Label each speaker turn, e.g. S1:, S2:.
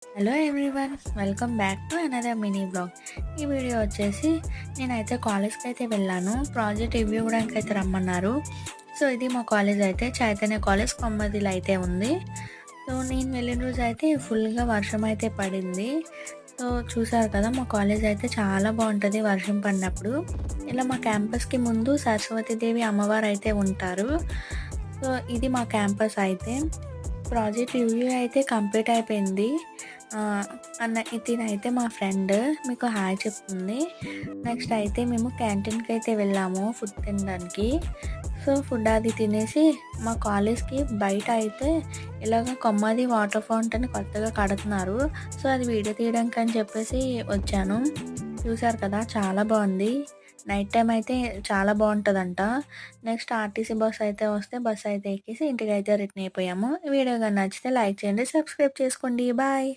S1: Hello everyone, welcome back to another mini blog. ఈ video వచ్చేసి నేనైతే కాలేజ్కి అయితే వెళ్ళాను. ప్రాజెక్ట్ రివ్యూ ఇవ్వడానికి అయితే రమ్మన్నారు. సో ఇది మా కాలేజ్ అయితే చైతన్య కాలేజ్ కొమ్మదిలో అయితే ఉంది. సో నేను వెళ్ళిన రోజు అయితే ఫుల్గా వర్షం అయితే పడింది. సో చూసారు కదా, మా కాలేజ్ అయితే చాలా బాగుంటుంది వర్షం పడినప్పుడు. ఇలా మా క్యాంపస్కి ముందు సరస్వతీదేవి అమ్మవారు అయితే ఉంటారు. సో ఇది మా క్యాంపస్ అయితే. ప్రాజెక్ట్ రివ్యూ అయితే కంప్లీట్ అయిపోయింది. తినైతే మా ఫ్రెండ్ మీకు హాయ్ చెప్తుంది. నెక్స్ట్ అయితే మేము క్యాంటీన్కి అయితే వెళ్ళాము ఫుడ్ తినడానికి. సో ఫుడ్ అది తినేసి మా కాలేజ్కి బయట అయితే ఇలాగ కొమ్మది వాటర్ ఫౌంటైన్ కొత్తగా కడుతున్నారు. సో అది వీడియో తీయడానికి అని చెప్పేసి వచ్చాను. చూసారు కదా, చాలా బాగుంది. నైట్ టైం అయితే చాలా బాగుంటుందంట. నెక్స్ట్ ఆర్టీసీ బస్ అయితే వస్తే బస్ అయితే ఎక్కేసి ఇంటికి అయితే రిటర్న్ అయిపోయాము. వీడియో కానీ నచ్చితే లైక్ చేయండి, సబ్స్క్రైబ్ చేసుకోండి. బాయ్.